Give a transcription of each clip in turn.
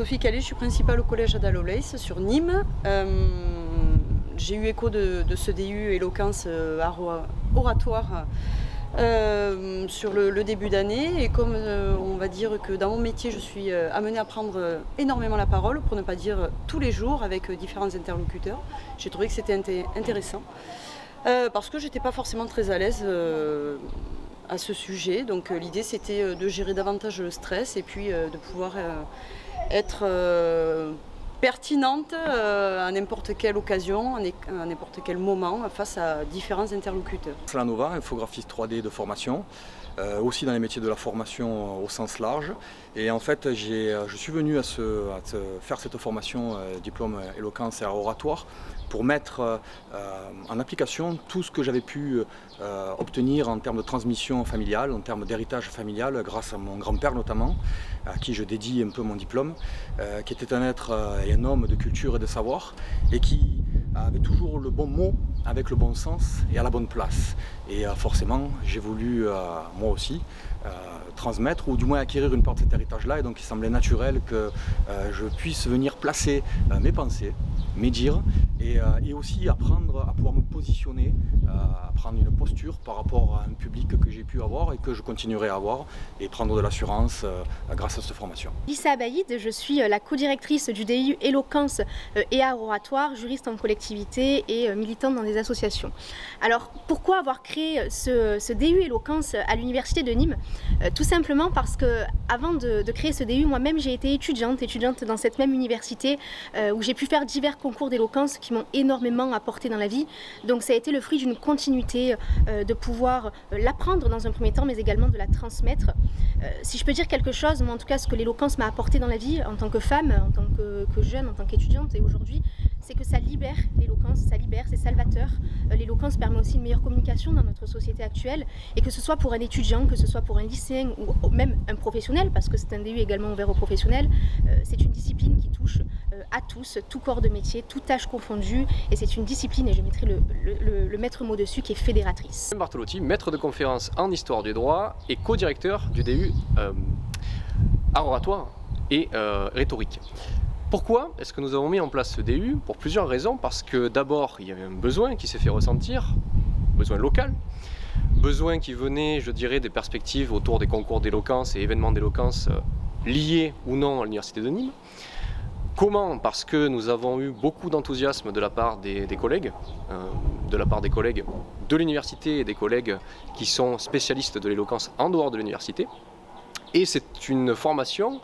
Sophie Calais, je suis principale au collège Adalolès sur Nîmes. J'ai eu écho de ce DU éloquence oratoire sur le début d'année, et comme on va dire que dans mon métier je suis amenée à prendre énormément la parole, pour ne pas dire tous les jours, avec différents interlocuteurs, j'ai trouvé que c'était intéressant parce que j'étais pas forcément très à l'aise à ce sujet. Donc l'idée c'était de gérer davantage le stress et puis de pouvoir être pertinente à n'importe quelle occasion, à n'importe quel moment, face à différents interlocuteurs. Slanova, infographiste 3D de formation, aussi dans les métiers de la formation au sens large. Et en fait, je suis venu à faire cette formation diplôme éloquence et oratoire pour mettre en application tout ce que j'avais pu obtenir en termes de transmission familiale, en termes d'héritage familial, grâce à mon grand-père notamment, à qui je dédie un peu mon diplôme, qui était un être et un homme de culture et de savoir, et qui avait toujours le bon mot avec le bon sens et à la bonne place. Et forcément, j'ai voulu moi aussi transmettre, ou du moins acquérir une part de cet héritage-là, et donc il semblait naturel que je puisse venir placer mes pensées, mes dires, et aussi apprendre à pouvoir me positionner, à prendre une posture par rapport à un public que j'ai pu avoir et que je continuerai à avoir, et prendre de l'assurance grâce à cette formation. Lisa Abaïd, je suis la co-directrice du DU éloquence et art oratoire, juriste en collectivité et militante dans des associations. Alors pourquoi avoir créé ce DU éloquence à l'université de Nîmes? Tout simplement parce que avant de créer ce DU, moi-même j'ai été étudiante dans cette même université où j'ai pu faire divers concours d'éloquence qui m'ont énormément apporté dans la vie. Donc ça a été le fruit d'une continuité de pouvoir l'apprendre dans un premier temps, mais également de la transmettre. Si je peux dire quelque chose, moi en tout cas ce que l'éloquence m'a apporté dans la vie en tant que femme, en tant que jeune, en tant qu'étudiante et aujourd'hui, c'est que ça libère l'éloquence, ça libère, c'est salvateur. L'éloquence permet aussi une meilleure communication dans notre société actuelle, et que ce soit pour un étudiant, que ce soit pour un lycéen ou même un professionnel, parce que c'est un DU également ouvert aux professionnels, c'est une discipline qui touche à tous, tout corps de métier, tout âge confondu, et c'est une discipline, et je mettrai le maître mot dessus, qui est fédératrice. Bartolotti, maître de conférence en histoire du droit et co-directeur du DU art oratoire et rhétorique. Pourquoi est-ce que nous avons mis en place ce DU? Pour plusieurs raisons. Parce que d'abord, il y avait un besoin qui s'est fait ressentir, besoin local, besoin qui venait, je dirais, des perspectives autour des concours d'éloquence et événements d'éloquence liés ou non à l'université de Nîmes. Comment? Parce que nous avons eu beaucoup d'enthousiasme de la part des collègues, de l'université et des collègues qui sont spécialistes de l'éloquence en dehors de l'université. Et c'est une formation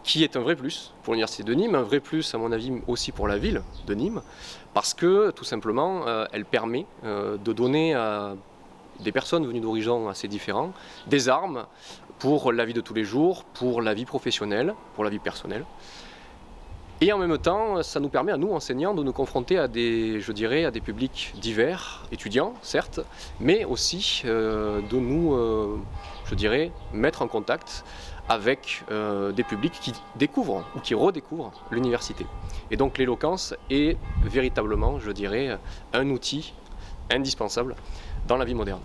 qui est un vrai plus pour l'université de Nîmes, un vrai plus à mon avis aussi pour la ville de Nîmes, parce que tout simplement elle permet de donner à des personnes venues d'horizons assez différents des armes pour la vie de tous les jours, pour la vie professionnelle, pour la vie personnelle. Et en même temps, ça nous permet à nous, enseignants, de nous confronter à des publics divers, étudiants certes, mais aussi de nous, mettre en contact avec des publics qui découvrent ou qui redécouvrent l'université. Et donc l'éloquence est véritablement, un outil indispensable dans la vie moderne.